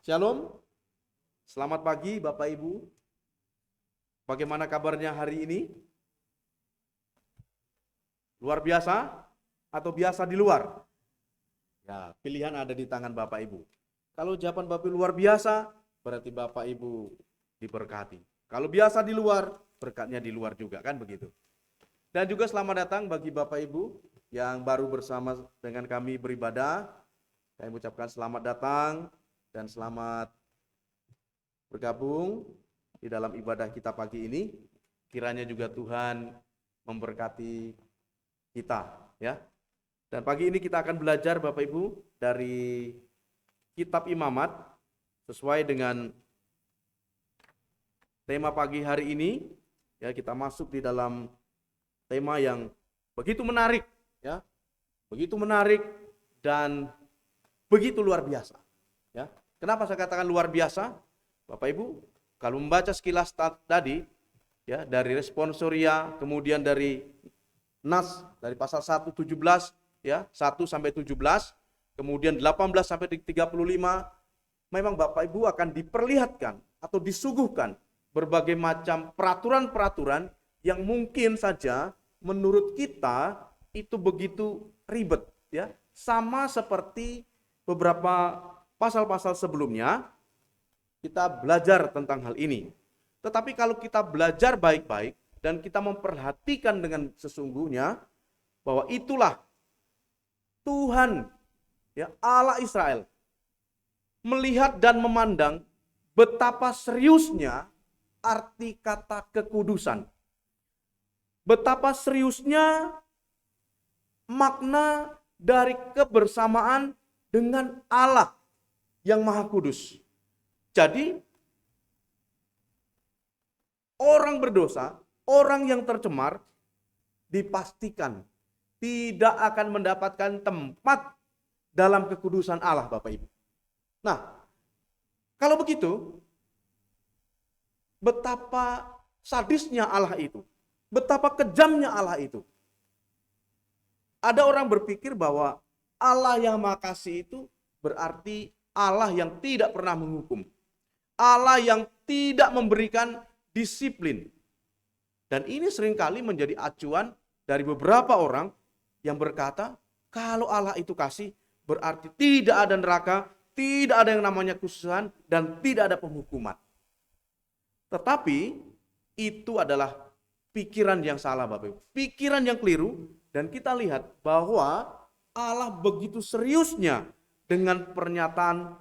Shalom, selamat pagi Bapak Ibu. Bagaimana kabarnya hari ini? Luar biasa atau biasa di luar? Ya, pilihan ada di tangan Bapak Ibu. Kalau jawaban Bapak Ibu luar biasa, berarti Bapak Ibu diberkati. Kalau biasa di luar, berkatnya di luar juga, kan begitu. Dan juga selamat datang bagi Bapak Ibu yang baru bersama dengan kami beribadah. Kami ucapkan selamat datang dan selamat bergabung di dalam ibadah kita pagi ini. Kiranya juga Tuhan memberkati kita, ya. Dan pagi ini kita akan belajar Bapak Ibu dari kitab Imamat sesuai dengan tema pagi hari ini, ya. Kita masuk di dalam tema yang begitu menarik, ya. Begitu menarik dan begitu luar biasa, ya. Kenapa saya katakan luar biasa? Bapak Ibu, kalau membaca sekilas tadi, ya, dari responsoria, kemudian dari nas dari pasal 1 17, ya, 1 sampai 17, kemudian 18 sampai 35, memang Bapak Ibu akan diperlihatkan atau disuguhkan berbagai macam peraturan-peraturan yang mungkin saja menurut kita itu begitu ribet, ya. Sama seperti beberapa pasal-pasal sebelumnya kita belajar tentang hal ini. Tetapi kalau kita belajar baik-baik dan kita memperhatikan dengan sesungguhnya bahwa itulah Tuhan, ya, Allah Israel melihat dan memandang betapa seriusnya arti kata kekudusan. Betapa seriusnya makna dari kebersamaan dengan Allah yang Maha Kudus. Jadi orang berdosa, orang yang tercemar dipastikan tidak akan mendapatkan tempat dalam kekudusan Allah, Bapak Ibu. Nah, kalau begitu, betapa sadisnya Allah itu, betapa kejamnya Allah itu. Ada orang berpikir bahwa Allah yang Maha Kasih itu berarti Allah yang tidak pernah menghukum. Allah yang tidak memberikan disiplin. Dan ini seringkali menjadi acuan dari beberapa orang yang berkata, kalau Allah itu kasih, berarti tidak ada neraka, tidak ada yang namanya kesusahan, dan tidak ada penghukuman. Tetapi itu adalah pikiran yang salah, Bapak Ibu. Pikiran yang keliru, dan kita lihat bahwa Allah begitu seriusnya dengan pernyataan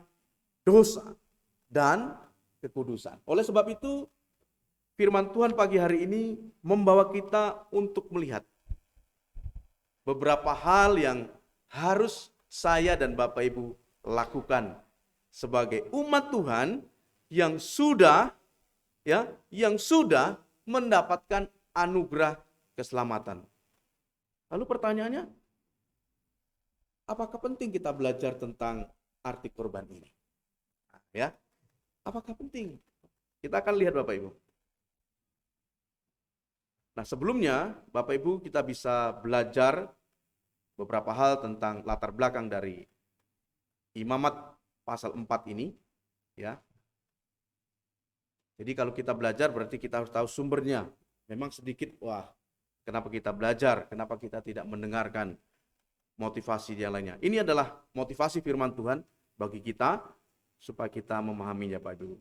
dosa dan kekudusan. Oleh sebab itu, firman Tuhan pagi hari ini membawa kita untuk melihat beberapa hal yang harus saya dan Bapak Ibu lakukan sebagai umat Tuhan yang sudah, ya, yang sudah mendapatkan anugerah keselamatan. Lalu pertanyaannya, apakah penting kita belajar tentang arti korban ini? Ya, apakah penting? Kita akan lihat Bapak Ibu. Nah, sebelumnya Bapak Ibu kita bisa belajar beberapa hal tentang latar belakang dari Imamat pasal 4 ini, ya. Jadi kalau kita belajar berarti kita harus tahu sumbernya. Memang sedikit, wah, kenapa kita belajar? Kenapa kita tidak mendengarkan motivasi yang lainnya? Ini adalah motivasi firman Tuhan bagi kita supaya kita memahaminya, Pak Ibu.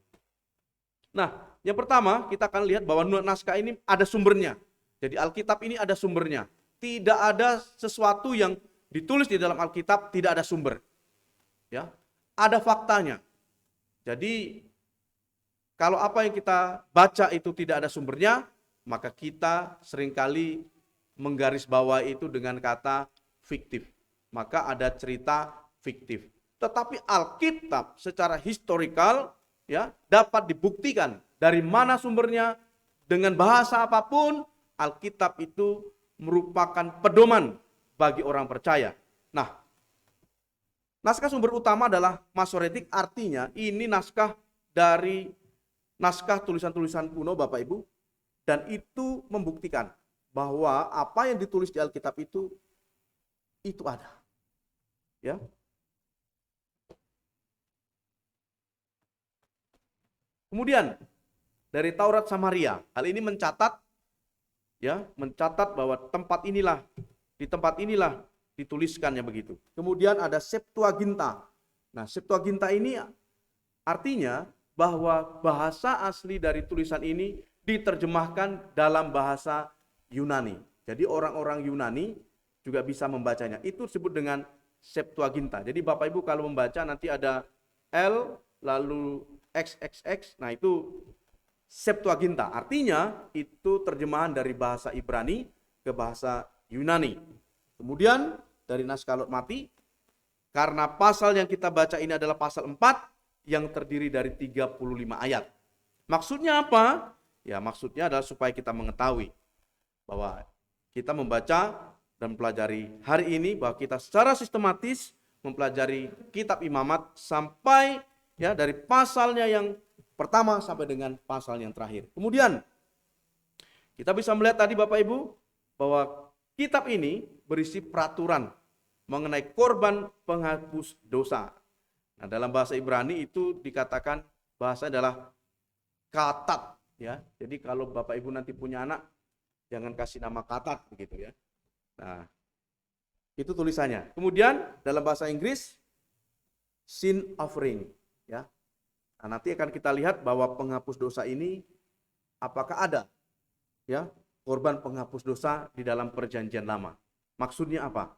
Nah, yang pertama kita akan lihat bahwa naskah ini ada sumbernya. Jadi Alkitab ini ada sumbernya. Tidak ada sesuatu yang ditulis di dalam Alkitab tidak ada sumber. Ya, ada faktanya. Jadi kalau apa yang kita baca itu tidak ada sumbernya, maka kita seringkali menggarisbawahi itu dengan kata fiktif. Maka ada cerita fiktif. Tetapi Alkitab secara historikal, ya, dapat dibuktikan dari mana sumbernya, dengan bahasa apapun, Alkitab itu merupakan pedoman bagi orang percaya. Nah, naskah sumber utama adalah Masoretik, artinya ini naskah dari naskah tulisan-tulisan kuno Bapak Ibu, dan itu membuktikan bahwa apa yang ditulis di Alkitab itu ada. Ya. Kemudian dari Taurat Samaria, hal ini mencatat bahwa di tempat inilah dituliskannya begitu. Kemudian ada Septuaginta. Nah, Septuaginta ini artinya bahwa bahasa asli dari tulisan ini diterjemahkan dalam bahasa Yunani. Jadi orang-orang Yunani juga bisa membacanya. Itu disebut dengan Septuaginta. Jadi Bapak Ibu kalau membaca nanti ada L lalu XXX, nah itu Septuaginta. Artinya itu terjemahan dari bahasa Ibrani ke bahasa Yunani. Kemudian dari naskah Lot Mati, karena pasal yang kita baca ini adalah pasal 4 yang terdiri dari 35 ayat. Maksudnya apa? Ya, maksudnya adalah supaya kita mengetahui bahwa kita membaca dan mempelajari hari ini, bahwa kita secara sistematis mempelajari kitab Imamat sampai dari pasalnya yang pertama sampai dengan pasal yang terakhir. Kemudian kita bisa melihat tadi Bapak Ibu bahwa kitab ini berisi peraturan mengenai korban penghapus dosa. Nah, dalam bahasa Ibrani itu dikatakan bahasa adalah katat, ya. Jadi kalau Bapak Ibu nanti punya anak, jangan kasih nama katat begitu ya. Nah, itu tulisannya. Kemudian dalam bahasa Inggris sin offering, ya. Nah, nanti akan kita lihat bahwa penghapus dosa ini apakah ada korban penghapus dosa di dalam perjanjian lama. Maksudnya apa?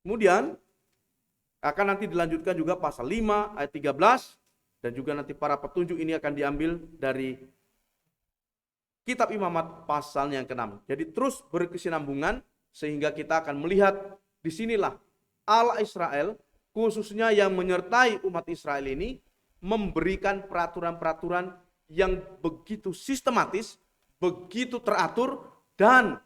Kemudian akan nanti dilanjutkan juga pasal 5 ayat 13 dan juga nanti para petunjuk ini akan diambil dari kitab Imamat pasal yang ke-6. Jadi terus berkesinambungan sehingga kita akan melihat disinilah Allah Israel khususnya yang menyertai umat Israel ini memberikan peraturan-peraturan yang begitu sistematis, begitu teratur, dan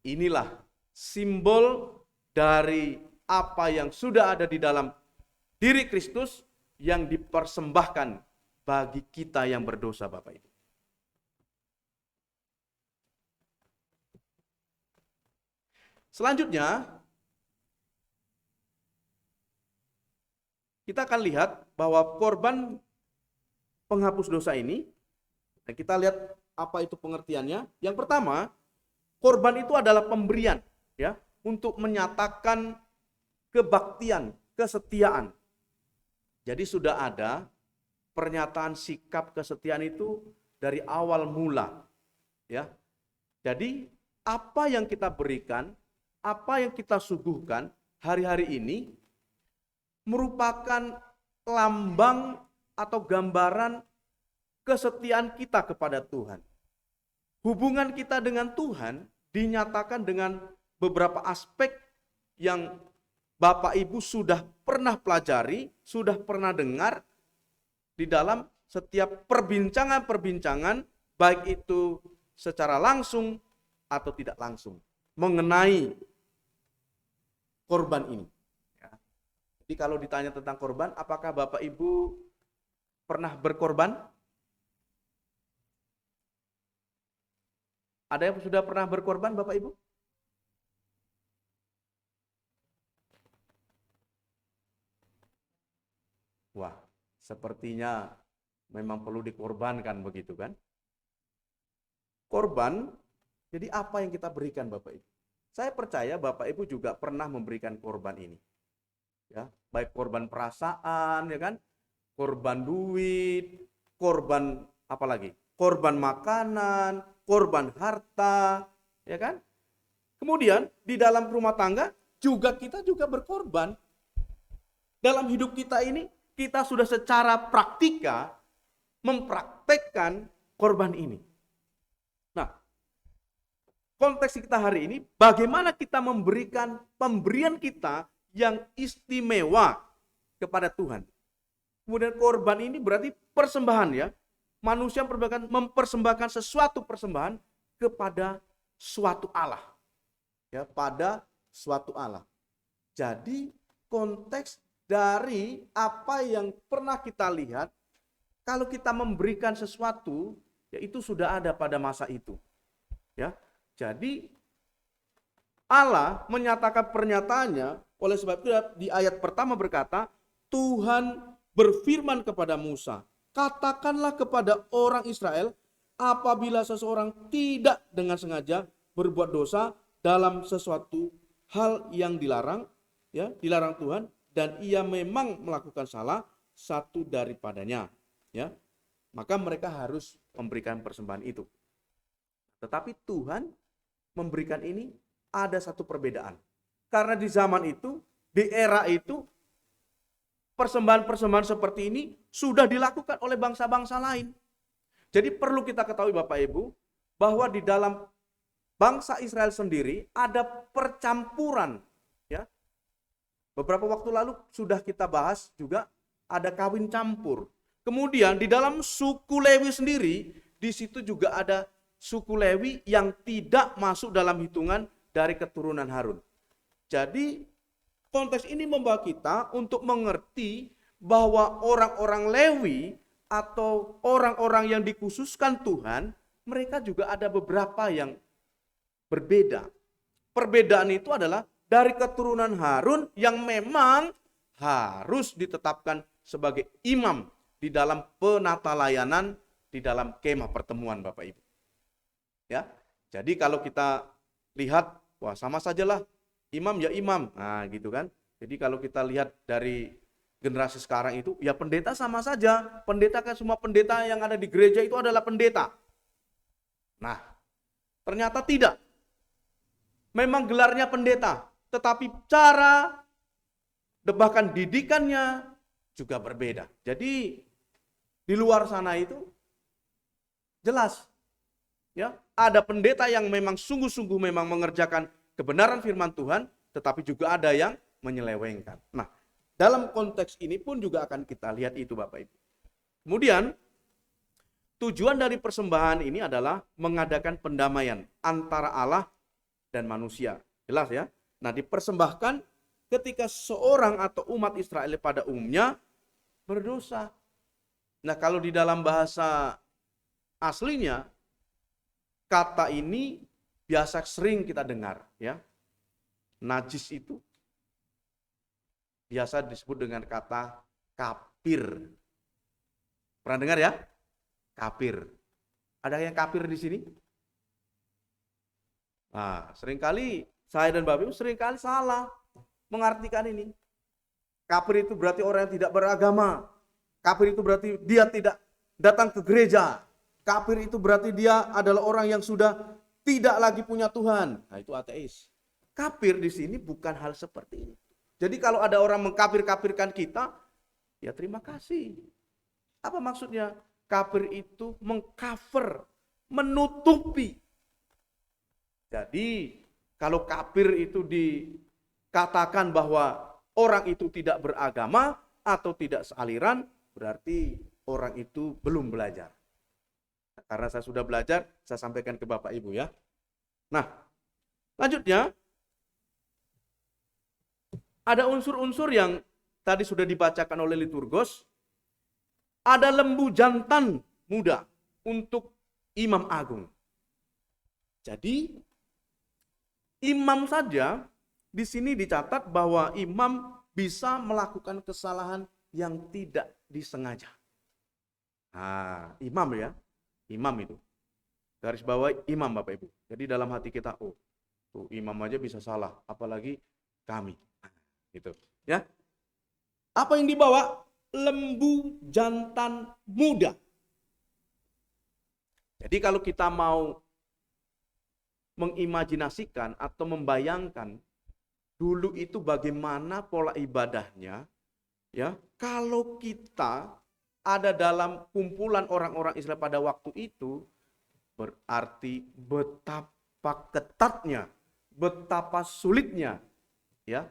inilah simbol dari apa yang sudah ada di dalam diri Kristus yang dipersembahkan bagi kita yang berdosa, Bapak Ibu. Selanjutnya, kita akan lihat bahwa korban penghapus dosa ini, dan kita lihat apa itu pengertiannya. Yang pertama, korban itu adalah pemberian, ya, untuk menyatakan kebaktian, kesetiaan. Jadi sudah ada pernyataan sikap kesetiaan itu dari awal mula, ya. Jadi apa yang kita berikan, apa yang kita suguhkan hari-hari ini merupakan lambang atau gambaran kesetiaan kita kepada Tuhan. Hubungan kita dengan Tuhan dinyatakan dengan beberapa aspek yang Bapak Ibu sudah pernah pelajari, sudah pernah dengar di dalam setiap perbincangan-perbincangan, baik itu secara langsung atau tidak langsung, mengenai korban ini. Jadi kalau ditanya tentang korban, apakah Bapak Ibu pernah berkorban? Ada yang sudah pernah berkorban Bapak Ibu? Wah, sepertinya memang perlu dikorbankan begitu kan? Korban, jadi apa yang kita berikan Bapak Ibu? Saya percaya Bapak Ibu juga pernah memberikan korban ini. Ya, baik korban perasaan, ya kan? Korban duit, korban apa lagi? Korban makanan, korban harta, ya kan? Kemudian di dalam rumah tangga juga kita juga berkorban. Dalam hidup kita ini kita sudah secara praktika mempraktekkan korban ini. Nah, konteks kita hari ini bagaimana kita memberikan pemberian kita yang istimewa kepada Tuhan. Kemudian korban ini berarti persembahan, ya. Manusia mempersembahkan sesuatu persembahan kepada suatu Allah. Ya, pada suatu Allah. Jadi konteks dari apa yang pernah kita lihat, kalau kita memberikan sesuatu, ya itu sudah ada pada masa itu. Ya. Jadi Allah menyatakan pernyataannya, oleh sebab itu di ayat pertama berkata, Tuhan berfirman kepada Musa, katakanlah kepada orang Israel, apabila seseorang tidak dengan sengaja berbuat dosa dalam sesuatu hal yang dilarang, ya, dilarang Tuhan, dan ia memang melakukan salah satu daripadanya, ya, maka mereka harus memberikan persembahan itu. Tetapi Tuhan memberikan ini ada satu perbedaan. Karena di zaman itu, di era itu, persembahan-persembahan seperti ini sudah dilakukan oleh bangsa-bangsa lain. Jadi perlu kita ketahui Bapak Ibu, bahwa di dalam bangsa Israel sendiri ada percampuran. Ya. Beberapa waktu lalu sudah kita bahas juga ada kawin campur. Kemudian di dalam suku Lewi sendiri, di situ juga ada suku Lewi yang tidak masuk dalam hitungan dari keturunan Harun. Jadi konteks ini membawa kita untuk mengerti bahwa orang-orang Lewi atau orang-orang yang dikhususkan Tuhan, mereka juga ada beberapa yang berbeda. Perbedaan itu adalah dari keturunan Harun yang memang harus ditetapkan sebagai imam di dalam penata layanan di dalam kemah pertemuan Bapak Ibu. Ya. Jadi kalau kita lihat, wah sama sajalah, imam ya imam. Nah, gitu kan. Jadi kalau kita lihat dari generasi sekarang itu, ya pendeta sama saja. Pendeta kan, semua pendeta yang ada di gereja itu adalah pendeta. Nah, ternyata tidak. Memang gelarnya pendeta, tetapi cara bahkan didikannya juga berbeda. Jadi di luar sana itu jelas, ya, ada pendeta yang memang sungguh-sungguh memang mengerjakan kebenaran firman Tuhan, tetapi juga ada yang menyelewengkan. Nah, dalam konteks ini pun juga akan kita lihat itu Bapak Ibu. Kemudian tujuan dari persembahan ini adalah mengadakan pendamaian antara Allah dan manusia. Jelas ya. Nah, dipersembahkan ketika seorang atau umat Israel pada umumnya berdosa. Nah, kalau di dalam bahasa aslinya, kata ini biasa sering kita dengar, ya. Najis itu biasa disebut dengan kata kafir. Pernah dengar ya? Kafir. Ada yang kafir di sini? Nah, seringkali saya dan Bapak Ibu seringkali salah mengartikan ini. Kafir itu berarti orang yang tidak beragama. Kafir itu berarti dia tidak datang ke gereja. Kafir itu berarti dia adalah orang yang sudah tidak lagi punya Tuhan. Nah, itu ateis. Kafir di sini bukan hal seperti ini. Jadi kalau ada orang mengkafir-kafirkan kita, ya terima kasih. Apa maksudnya? Kafir itu mengcover, menutupi. Jadi kalau kafir itu dikatakan bahwa orang itu tidak beragama atau tidak sealiran, berarti orang itu belum belajar. Karena saya sudah belajar, saya sampaikan ke Bapak Ibu ya. Nah, lanjutnya ada unsur-unsur yang tadi sudah dibacakan oleh liturgos. Ada lembu jantan muda untuk imam agung. Jadi imam saja di sini dicatat bahwa imam bisa melakukan kesalahan yang tidak disengaja. Nah, imam ya. Imam itu. Garis bawah imam Bapak Ibu. Jadi dalam hati kita, oh, tuh imam aja bisa salah, apalagi kami. Gitu, ya. Apa yang dibawa? Lembu jantan muda. Jadi kalau kita mau mengimajinasikan atau membayangkan dulu itu bagaimana pola ibadahnya, ya. Kalau kita ada dalam kumpulan orang-orang Israel pada waktu itu, berarti betapa ketatnya, betapa sulitnya, ya.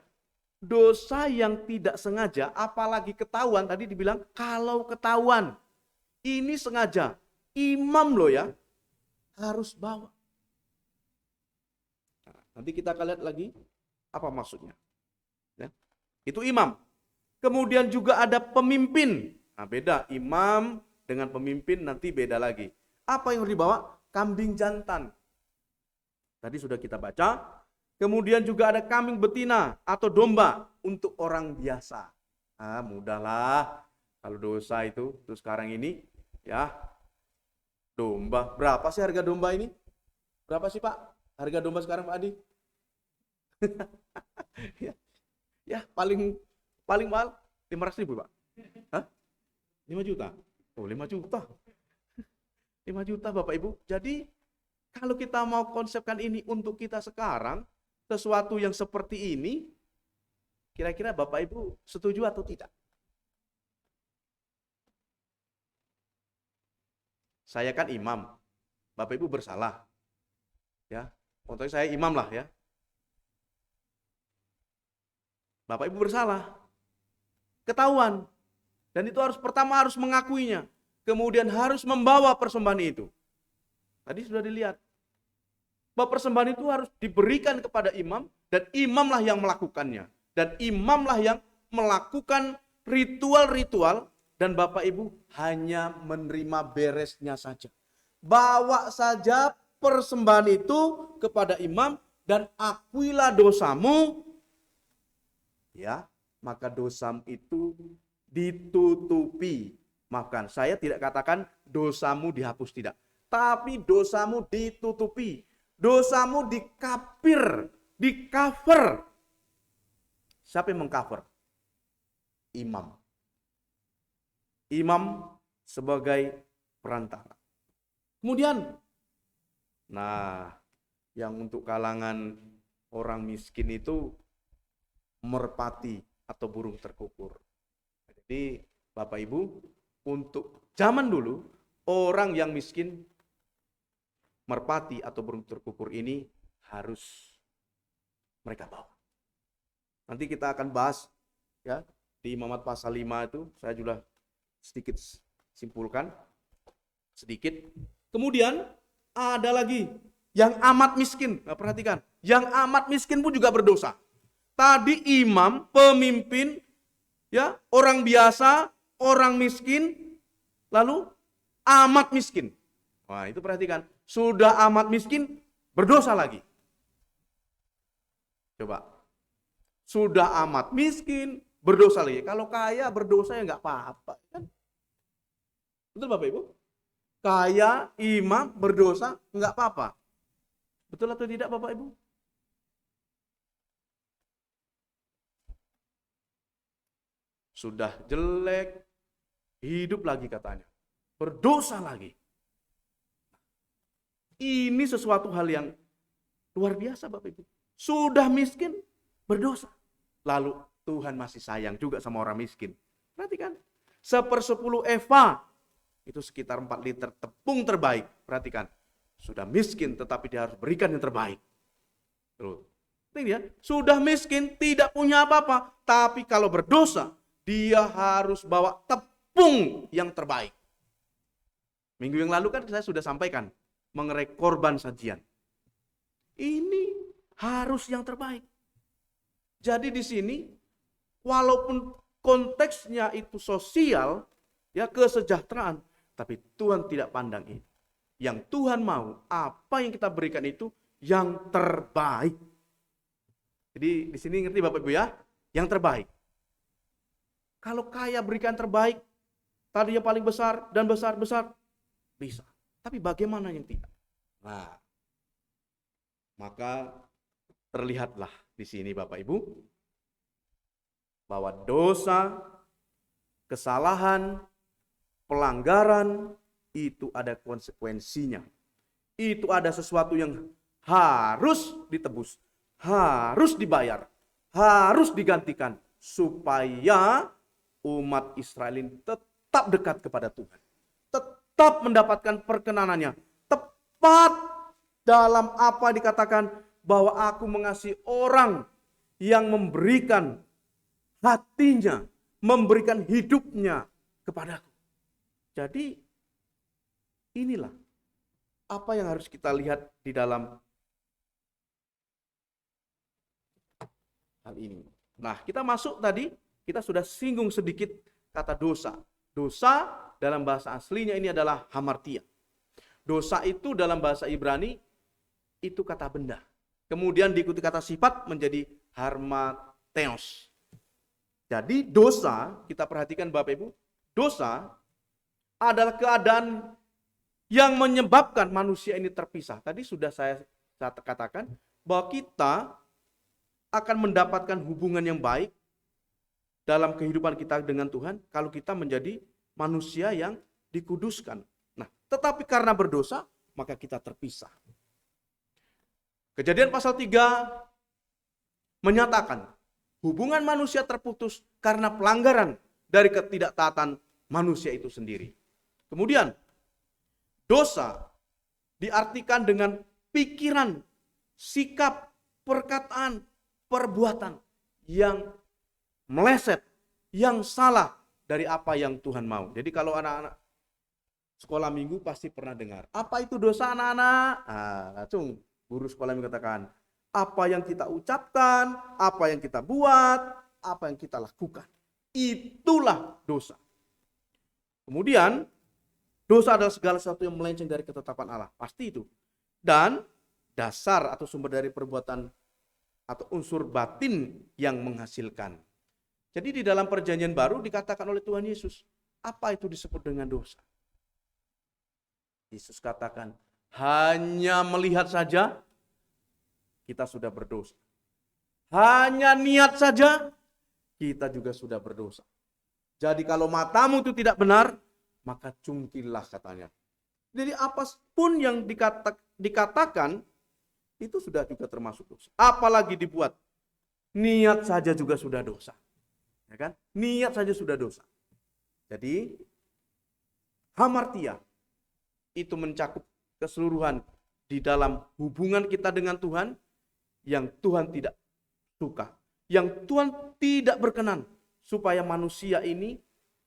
Dosa yang tidak sengaja, apalagi ketahuan, tadi dibilang kalau ketahuan, ini sengaja, imam loh ya, harus bawa. Nah, nanti kita akan lihat lagi apa maksudnya. Ya. Itu imam. Kemudian juga ada pemimpin. Nah, beda imam dengan pemimpin nanti beda lagi. Apa yang harus dibawa? Kambing jantan. Tadi sudah kita baca. Kemudian juga ada kambing betina atau domba untuk orang biasa. Ah, mudahlah. Kalau dosa itu sekarang ini, ya, domba. Berapa sih harga domba ini? Berapa sih Pak? Harga domba sekarang Pak Adi? Ya, ya, paling mahal 500.000 Pak. Hah? 5 juta? Oh, 5 juta. 5 juta Bapak Ibu. Jadi kalau kita mau konsepkan ini untuk kita sekarang, sesuatu yang seperti ini, kira-kira Bapak Ibu setuju atau tidak? Saya kan imam, Bapak Ibu bersalah. Ya, contohnya saya imam lah ya. Bapak Ibu bersalah. Ketahuan. Dan itu pertama harus mengakuinya. Kemudian harus membawa persembahan itu. Tadi sudah dilihat. Bahwa persembahan itu harus diberikan kepada imam, dan imamlah yang melakukannya. Dan imamlah yang melakukan ritual-ritual, dan Bapak Ibu hanya menerima beresnya saja. Bawa saja persembahan itu kepada imam, dan akuilah dosamu, ya, maka dosamu itu ditutupi. Maafkan, saya tidak katakan dosamu dihapus, tidak. Tapi dosamu ditutupi. Dosamu dikapir, di-cover. Siapa yang meng-cover? Imam. Imam sebagai perantara. Kemudian, nah, yang untuk kalangan orang miskin itu merpati atau burung terkukur. Jadi Bapak Ibu, untuk zaman dulu, orang yang miskin, merpati atau burung terkukur ini harus mereka bawa. Nanti kita akan bahas ya di Imamat pasal 5 itu, saya juga sedikit simpulkan sedikit. Kemudian ada lagi yang amat miskin. Nah, perhatikan, yang amat miskin pun juga berdosa. Tadi imam, pemimpin, ya, orang biasa, orang miskin, lalu amat miskin. Wah, itu perhatikan, sudah amat miskin, berdosa lagi. Coba, sudah amat miskin, berdosa lagi. Kalau kaya berdosa ya nggak apa-apa, kan? Betul Bapak Ibu? Kaya, imam, berdosa, nggak apa-apa. Betul atau tidak Bapak Ibu? Sudah jelek, hidup lagi katanya. Berdosa lagi. Ini sesuatu hal yang luar biasa Bapak Ibu. Sudah miskin, berdosa. Lalu Tuhan masih sayang juga sama orang miskin. Perhatikan. 1/10 eva, itu sekitar 4 liter tepung terbaik. Perhatikan. Sudah miskin tetapi dia harus berikan yang terbaik. Terus. Ya, sudah miskin, tidak punya apa-apa. Tapi kalau berdosa, dia harus bawa tepung yang terbaik. Minggu yang lalu kan saya sudah sampaikan mengenai korban sajian. Ini harus yang terbaik. Jadi di sini walaupun konteksnya itu sosial, ya, kesejahteraan, tapi Tuhan tidak pandang ini. Yang Tuhan mau, apa yang kita berikan itu yang terbaik. Jadi di sini ngerti Bapak Ibu ya, yang terbaik. Kalau kaya berikan terbaik, tadi yang paling besar dan besar-besar, bisa. Tapi bagaimana yang tidak? Nah, maka terlihatlah di sini Bapak Ibu, bahwa dosa, kesalahan, pelanggaran, itu ada konsekuensinya. Itu ada sesuatu yang harus ditebus, harus dibayar, harus digantikan, supaya umat Israel ini tetap dekat kepada Tuhan. Tetap mendapatkan perkenanannya. Tepat dalam apa dikatakan bahwa aku mengasihi orang yang memberikan hatinya, memberikan hidupnya kepadaku. Jadi inilah apa yang harus kita lihat di dalam hal ini. Nah, kita masuk tadi, kita sudah singgung sedikit kata dosa. Dosa dalam bahasa aslinya ini adalah hamartia. Dosa itu dalam bahasa Ibrani itu kata benda. Kemudian diikuti kata sifat menjadi harmateos. Jadi dosa, kita perhatikan Bapak Ibu, dosa adalah keadaan yang menyebabkan manusia ini terpisah. Tadi sudah saya katakan bahwa kita akan mendapatkan hubungan yang baik dalam kehidupan kita dengan Tuhan kalau kita menjadi manusia yang dikuduskan. Nah, tetapi karena berdosa, maka kita terpisah. Kejadian pasal 3 menyatakan hubungan manusia terputus karena pelanggaran dari ketidaktaatan manusia itu sendiri. Kemudian, dosa diartikan dengan pikiran, sikap, perkataan, perbuatan yang meleset, yang salah dari apa yang Tuhan mau. Jadi kalau anak-anak sekolah minggu pasti pernah dengar, apa itu dosa anak-anak? Langsung guru sekolah minggu katakan, apa yang kita ucapkan, apa yang kita buat, apa yang kita lakukan. Itulah dosa. Kemudian, dosa adalah segala sesuatu yang melenceng dari ketetapan Allah. Pasti itu. Dan dasar atau sumber dari perbuatan atau unsur batin yang menghasilkan. Jadi di dalam perjanjian baru dikatakan oleh Tuhan Yesus, apa itu disebut dengan dosa? Yesus katakan, hanya melihat saja kita sudah berdosa. Hanya niat saja kita juga sudah berdosa. Jadi kalau matamu itu tidak benar, maka cungkilah katanya. Jadi apapun yang dikatakan itu sudah juga termasuk dosa. Apalagi dibuat. Niat saja juga sudah dosa. Ya kan? Niat saja sudah dosa. Jadi hamartia itu mencakup keseluruhan di dalam hubungan kita dengan Tuhan yang Tuhan tidak suka, yang Tuhan tidak berkenan supaya manusia ini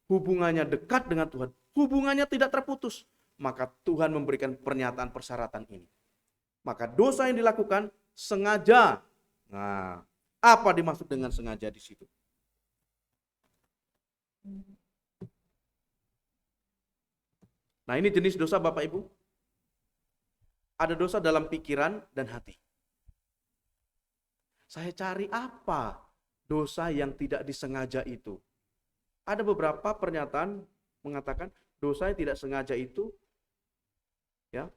hubungannya dekat dengan Tuhan, hubungannya tidak terputus. Maka Tuhan memberikan pernyataan persyaratan ini. Maka dosa yang dilakukan sengaja. Nah, apa dimaksud dengan sengaja di situ? Nah, ini jenis dosa Bapak Ibu. Ada dosa dalam pikiran dan hati. Saya cari apa dosa yang tidak disengaja itu. Ada beberapa pernyataan mengatakan dosa yang tidak sengaja itu ya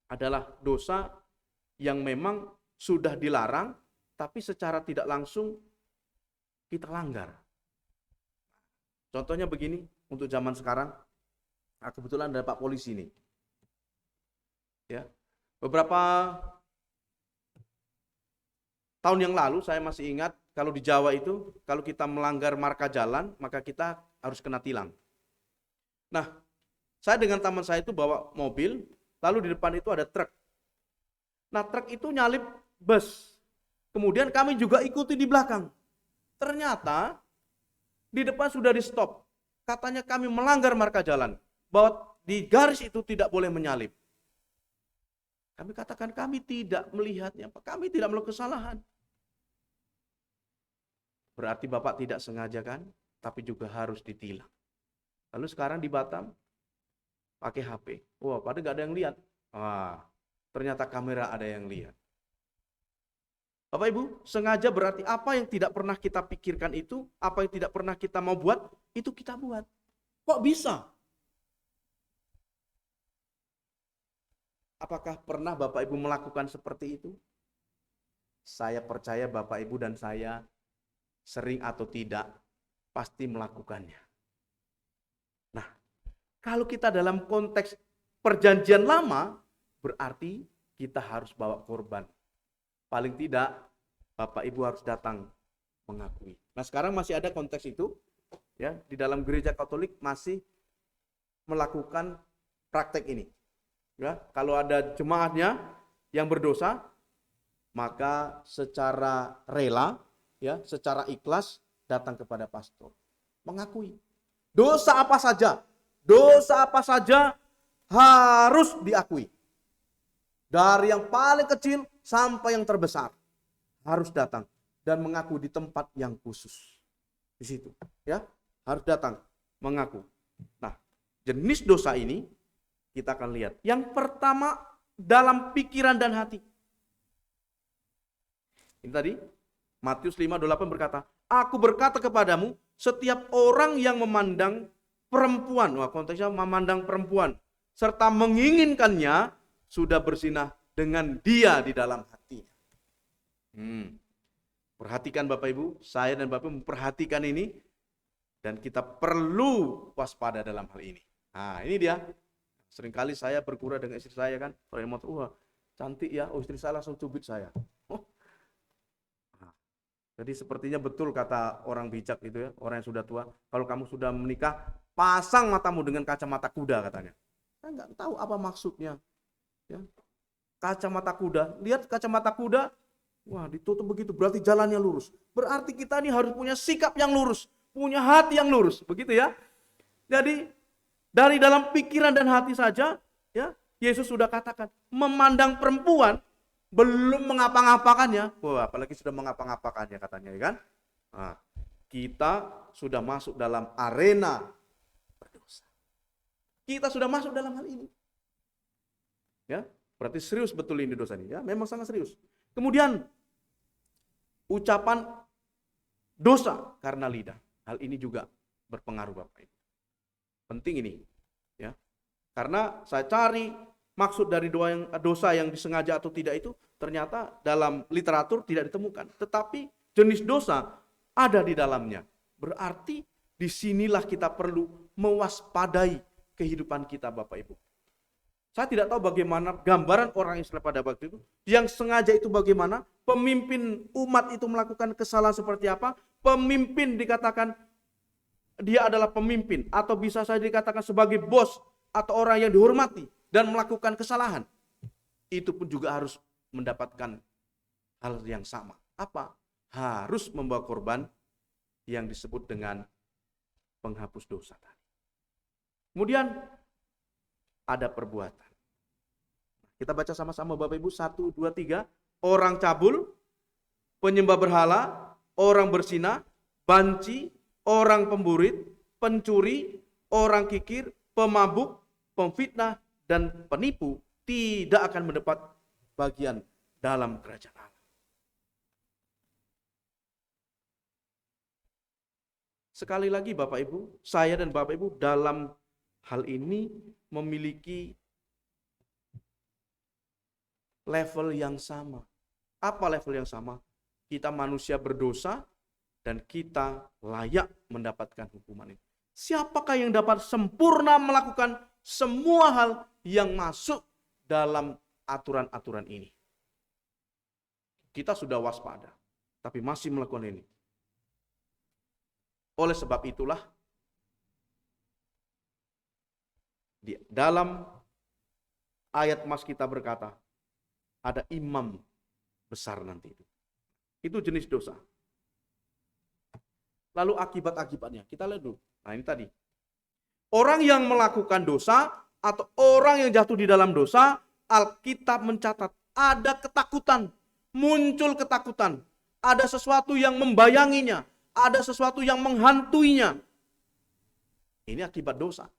adalah dosa yang memang sudah dilarang tapi secara tidak langsung kita langgar. Contohnya begini, untuk zaman sekarang, kebetulan ada Pak Polisi nih. Ya, beberapa tahun yang lalu saya masih ingat kalau di Jawa itu kalau kita melanggar marka jalan maka kita harus kena tilang. Nah, saya dengan teman saya itu bawa mobil, lalu di depan itu ada truk. Nah, truk itu nyalip bus. Kemudian kami juga ikuti di belakang. Ternyata di depan sudah di stop. Katanya kami melanggar marka jalan. Bahwa di garis itu tidak boleh menyalip. Kami katakan kami tidak melihatnya. Kami tidak melakukan kesalahan. Berarti Bapak tidak sengaja kan? Tapi juga harus ditilang. Lalu sekarang di Batam pakai HP. Wah, padahal nggak ada yang lihat. Wah, ternyata kamera ada yang lihat. Bapak Ibu, sengaja berarti apa yang tidak pernah kita pikirkan itu, apa yang tidak pernah kita mau buat, itu kita buat. Kok bisa? Apakah pernah Bapak Ibu melakukan seperti itu? Saya percaya Bapak Ibu dan saya sering atau tidak pasti melakukannya. Nah, kalau kita dalam konteks perjanjian lama, berarti kita harus bawa korban. Paling tidak, Bapak Ibu harus datang mengakui. Nah, sekarang masih ada konteks itu, ya, di dalam gereja Katolik masih melakukan praktek ini. Ya, kalau ada jemaatnya yang berdosa, maka secara rela, ya, secara ikhlas datang kepada pastor, mengakui. Dosa apa saja harus diakui. Dari yang paling kecil sampai yang terbesar harus datang dan mengaku di tempat yang khusus. Di situ, ya, harus datang mengaku. Nah, jenis dosa ini kita akan lihat. Yang pertama dalam pikiran dan hati. Ini tadi Matius 5:28 berkata, "Aku berkata kepadamu, setiap orang yang memandang perempuan, wah konteksnya memandang perempuan, serta menginginkannya, sudah berzinah dengan dia di dalam hatinya. Perhatikan Bapak Ibu, saya dan Bapak Ibu memperhatikan ini, dan kita perlu waspada dalam hal ini. Nah ini dia, seringkali saya bergurau dengan istri saya kan, orang yang mau, wah cantik ya, oh istri saya langsung cubit saya. Jadi sepertinya betul kata orang bijak itu ya, orang yang sudah tua, kalau kamu sudah menikah, pasang matamu dengan kacamata kuda katanya. Saya nggak tahu apa maksudnya. Ya. Kacamata kuda, lihat kacamata kuda, wah ditutup begitu, berarti jalannya lurus. Berarti kita ini harus punya sikap yang lurus, punya hati yang lurus, begitu ya. Jadi dari dalam pikiran dan hati saja, ya Yesus sudah katakan, memandang perempuan belum mengapa-ngapakannya, wah apalagi sudah mengapa-ngapakannya katanya, ya kan? Nah, kita sudah masuk dalam arena berdosa. Kita sudah masuk dalam hal ini. Ya, berarti serius betul ini dosa ini, ya, memang sangat serius. Kemudian ucapan dosa karena lidah. Hal ini juga berpengaruh Bapak Ibu. Penting ini, ya. Karena saya cari maksud dari dosa yang disengaja atau tidak itu ternyata dalam literatur tidak ditemukan. Tetapi jenis dosa ada di dalamnya. Berarti disinilah kita perlu mewaspadai kehidupan kita Bapak Ibu. Saya tidak tahu bagaimana gambaran orang Israel pada waktu itu. Yang sengaja itu bagaimana, pemimpin umat itu melakukan kesalahan seperti apa, pemimpin dikatakan dia adalah pemimpin, atau bisa saja dikatakan sebagai bos, atau orang yang dihormati, dan melakukan kesalahan. Itu pun juga harus mendapatkan hal yang sama. Apa? Harus membawa korban yang disebut dengan penghapus dosa tadi. Kemudian ada perbuatan. Kita baca sama-sama Bapak Ibu, 1, 2, 3. Orang cabul, penyembah berhala, orang berzina, banci, orang pemburit, pencuri, orang kikir, pemabuk, pemfitnah, dan penipu tidak akan mendapat bagian dalam kerajaan Allah. Sekali lagi Bapak Ibu, saya dan Bapak Ibu dalam hal ini memiliki level yang sama. Apa level yang sama? Kita manusia berdosa dan kita layak mendapatkan hukuman ini. Siapakah yang dapat sempurna melakukan semua hal yang masuk dalam aturan-aturan ini? Kita sudah waspada, tapi masih melakukan ini. Oleh sebab itulah, di dalam ayat mas kita berkata, ada imam besar nanti itu. Itu jenis dosa. Lalu akibat-akibatnya, kita lihat dulu. Nah ini tadi. Orang yang melakukan dosa atau orang yang jatuh di dalam dosa, Alkitab mencatat ada ketakutan, muncul ketakutan, ada sesuatu yang membayanginya, ada sesuatu yang menghantuinya. Ini akibat dosa.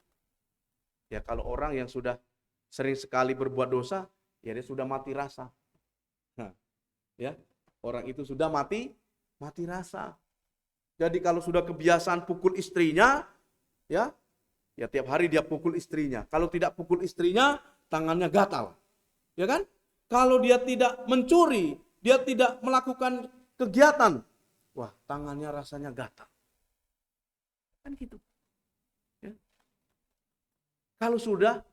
Ya kalau orang yang sudah sering sekali berbuat dosa, ya dia sudah mati rasa. Nah, ya orang itu sudah mati rasa. Jadi kalau sudah kebiasaan pukul istrinya, ya tiap hari dia pukul istrinya. Kalau tidak pukul istrinya, tangannya gatal. Ya kan? Kalau dia tidak mencuri, dia tidak melakukan kegiatan, wah tangannya rasanya gatal. Kan gitu. Ya. Kalau sudah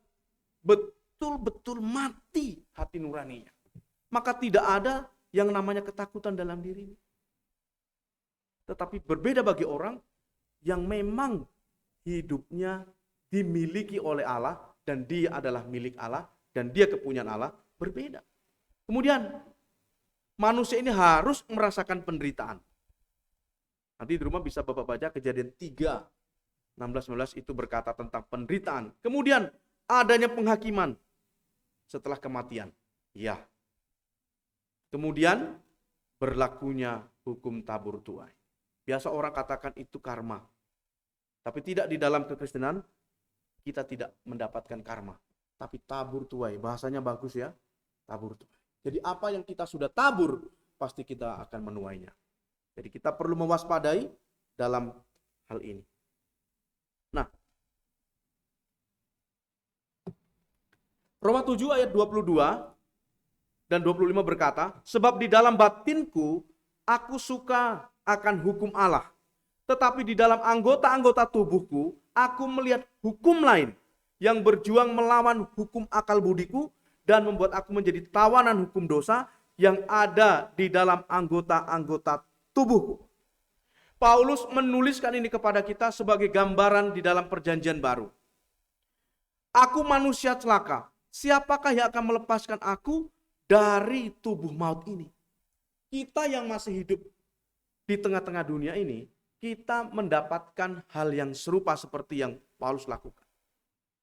betul-betul mati hati nuraninya, maka tidak ada yang namanya ketakutan dalam dirinya. Tetapi berbeda bagi orang yang memang hidupnya dimiliki oleh Allah dan dia adalah milik Allah dan dia kepunyaan Allah, berbeda. Kemudian manusia ini harus merasakan penderitaan. Nanti di rumah bisa Bapak baca Kejadian 3, 16-19 itu berkata tentang penderitaan. Kemudian adanya penghakiman setelah kematian. Ya. Kemudian berlakunya hukum tabur tuai. Biasa orang katakan itu karma. Tapi tidak di dalam kekristenan, kita tidak mendapatkan karma. Tapi tabur tuai, bahasanya bagus ya, tabur tuai. Jadi apa yang kita sudah tabur, pasti kita akan menuainya. Jadi kita perlu mewaspadai dalam hal ini. Nah, Roma 7 ayat 22 dan 25 berkata, sebab di dalam batinku aku suka akan hukum Allah, tetapi di dalam anggota-anggota tubuhku aku melihat hukum lain yang berjuang melawan hukum akal budiku dan membuat aku menjadi tawanan hukum dosa yang ada di dalam anggota-anggota tubuhku. Paulus menuliskan ini kepada kita sebagai gambaran di dalam perjanjian baru. Aku manusia celaka, siapakah yang akan melepaskan aku dari tubuh maut ini? Kita yang masih hidup di tengah-tengah dunia ini, kita mendapatkan hal yang serupa seperti yang Paulus lakukan.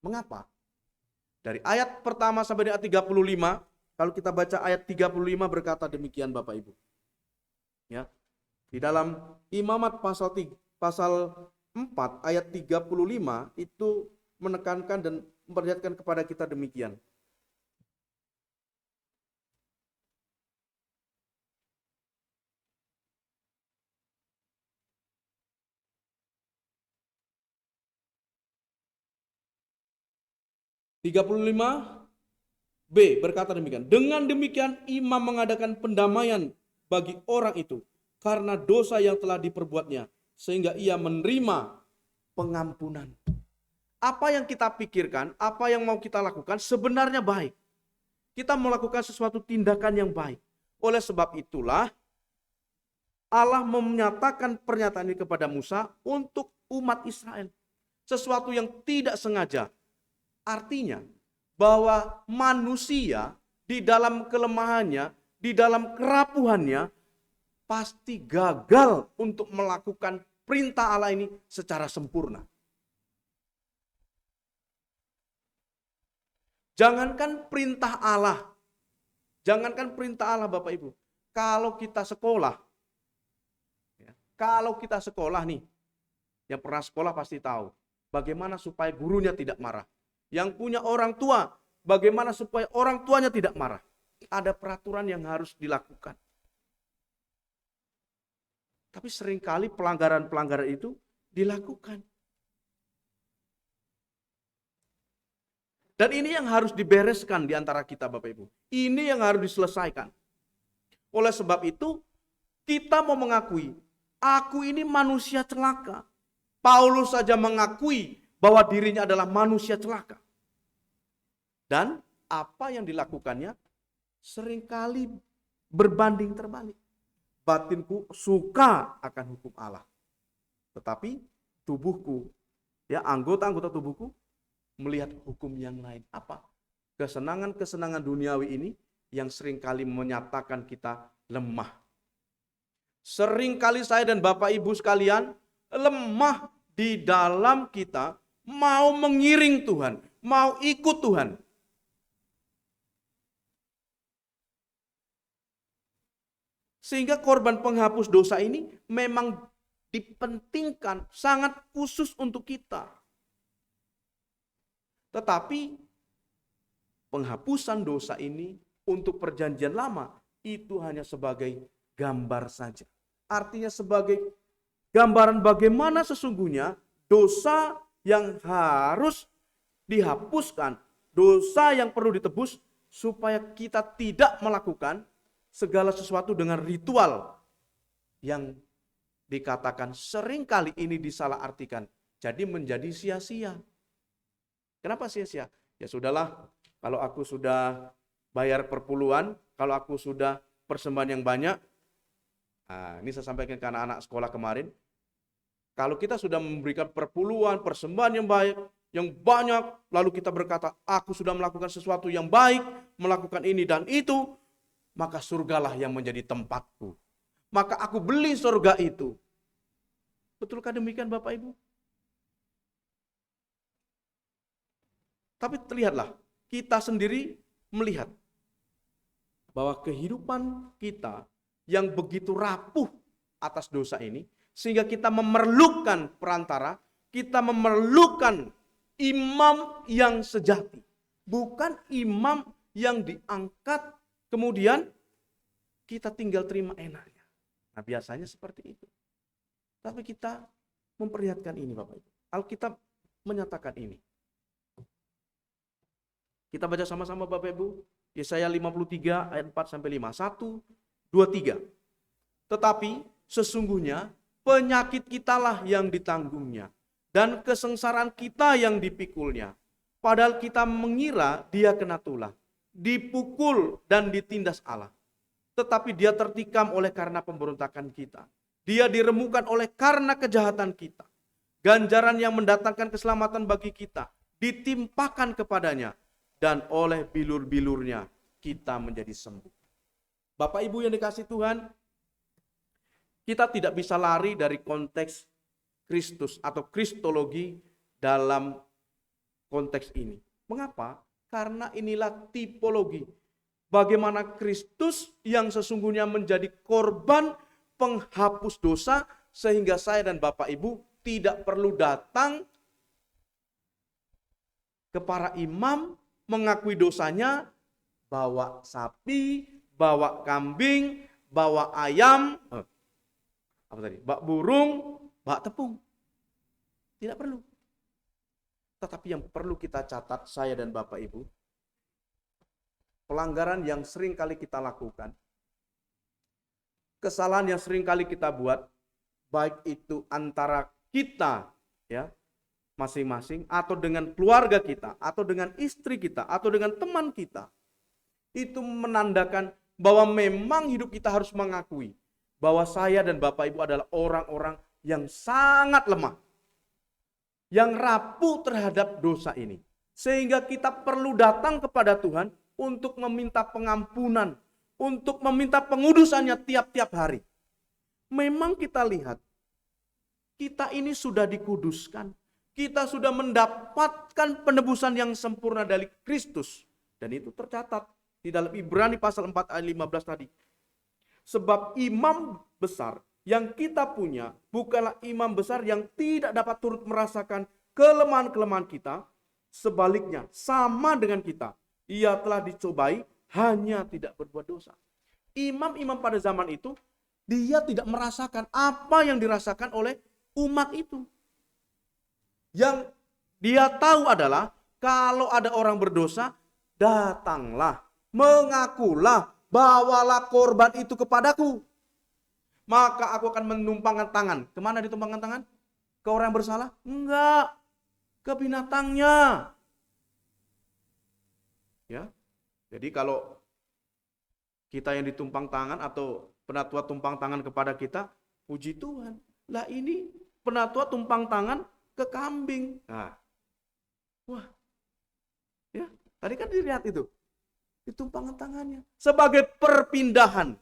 Mengapa? Dari ayat pertama sampai ayat 35, kalau kita baca ayat 35 berkata demikian Bapak Ibu. Ya. Di dalam Imamat pasal 4 ayat 35 itu menekankan dan memperlihatkan kepada kita demikian. B berkata demikian. Dengan demikian imam mengadakan pendamaian bagi orang itu karena dosa yang telah diperbuatnya, sehingga ia menerima pengampunan. Apa yang kita pikirkan, apa yang mau kita lakukan sebenarnya baik. Kita melakukan sesuatu tindakan yang baik. Oleh sebab itulah Allah menyatakan pernyataan ini kepada Musa untuk umat Israel. Sesuatu yang tidak sengaja. Artinya bahwa manusia di dalam kelemahannya, di dalam kerapuhannya, pasti gagal untuk melakukan perintah Allah ini secara sempurna. Jangankan perintah Allah Bapak Ibu, kalau kita sekolah nih, yang pernah sekolah pasti tahu bagaimana supaya gurunya tidak marah. Yang punya orang tua, bagaimana supaya orang tuanya tidak marah. Ada peraturan yang harus dilakukan. Tapi seringkali pelanggaran-pelanggaran itu dilakukan. Dan ini yang harus dibereskan di antara kita Bapak Ibu. Ini yang harus diselesaikan. Oleh sebab itu, kita mau mengakui, aku ini manusia celaka. Paulus saja mengakui bahwa dirinya adalah manusia celaka. Dan apa yang dilakukannya seringkali berbanding terbalik. Batinku suka akan hukum Allah. Tetapi tubuhku, anggota-anggota tubuhku melihat hukum yang lain. Apa? Kesenangan-kesenangan duniawi ini yang seringkali menyatakan kita lemah. Seringkali saya dan Bapak Ibu sekalian lemah di dalam kita mau mengiring Tuhan, mau ikut Tuhan. Sehingga korban penghapus dosa ini memang dipentingkan, sangat khusus untuk kita. Tetapi penghapusan dosa ini untuk perjanjian lama itu hanya sebagai gambar saja. Artinya sebagai gambaran bagaimana sesungguhnya dosa yang harus dihapuskan, dosa yang perlu ditebus supaya kita tidak melakukan segala sesuatu dengan ritual yang dikatakan seringkali ini disalahartikan. Jadi menjadi sia-sia. Kenapa sia-sia? Ya sudahlah, kalau aku sudah bayar perpuluhan, kalau aku sudah persembahan yang banyak, ini saya sampaikan ke anak-anak sekolah kemarin, kalau kita sudah memberikan perpuluhan, persembahan yang baik, yang banyak, lalu kita berkata, aku sudah melakukan sesuatu yang baik, melakukan ini dan itu, maka surgalah yang menjadi tempatku. Maka aku beli surga itu. Betulkah demikian Bapak Ibu? Tapi terlihatlah, kita sendiri melihat bahwa kehidupan kita yang begitu rapuh atas dosa ini, sehingga kita memerlukan perantara, kita memerlukan imam yang sejati. Bukan imam yang diangkat, kemudian kita tinggal terima enaknya. Nah biasanya seperti itu. Tapi kita memperlihatkan ini Bapak Ibu. Alkitab menyatakan ini. Kita baca sama-sama Bapak Ibu. Yesaya 53 ayat 4 sampai 5. 1, 2, 3. Tetapi sesungguhnya penyakit kitalah yang ditanggungnya dan kesengsaraan kita yang dipikulnya. Padahal kita mengira dia kena tulah, dipukul dan ditindas Allah. Tetapi dia tertikam oleh karena pemberontakan kita. Dia diremukan oleh karena kejahatan kita. Ganjaran yang mendatangkan keselamatan bagi kita ditimpakan kepadanya, dan oleh bilur-bilurnya kita menjadi sembuh. Bapak Ibu yang dikasihi Tuhan, kita tidak bisa lari dari konteks Kristus atau kristologi dalam konteks ini. Mengapa? Karena inilah tipologi bagaimana Kristus yang sesungguhnya menjadi korban penghapus dosa, sehingga saya dan Bapak Ibu tidak perlu datang ke para imam mengakui dosanya, bawa sapi, bawa kambing, bawa ayam, bawa burung, bawa tepung. Tidak perlu. Tetapi yang perlu kita catat, saya dan Bapak Ibu, pelanggaran yang sering kali kita lakukan, kesalahan yang sering kali kita buat, baik itu antara kita, ya, masing-masing, atau dengan keluarga kita, atau dengan istri kita, atau dengan teman kita, itu menandakan bahwa memang hidup kita harus mengakui bahwa saya dan Bapak Ibu adalah orang-orang yang sangat lemah, yang rapuh terhadap dosa ini, sehingga kita perlu datang kepada Tuhan untuk meminta pengampunan, untuk meminta pengudusannya tiap-tiap hari. Memang kita lihat, kita ini sudah dikuduskan. Kita sudah mendapatkan penebusan yang sempurna dari Kristus. Dan itu tercatat di dalam Ibrani pasal 4 ayat 15 tadi. Sebab imam besar yang kita punya bukanlah imam besar yang tidak dapat turut merasakan kelemahan-kelemahan kita. Sebaliknya, sama dengan kita. Ia telah dicobai, hanya tidak berbuat dosa. Imam-imam pada zaman itu, dia tidak merasakan apa yang dirasakan oleh umat itu. Yang dia tahu adalah kalau ada orang berdosa, datanglah, mengakulah, bawalah korban itu kepadaku. Maka aku akan menumpangkan tangan. Kemana ditumpangkan tangan? Ke orang yang bersalah? Enggak. Ke binatangnya. Ya. Jadi kalau kita yang ditumpang tangan atau penatua tumpang tangan kepada kita, puji Tuhan. Lah ini penatua tumpang tangan ke kambing. Nah, wah, ya, tadi kan dilihat itu, ditumpangkan tangannya sebagai perpindahan,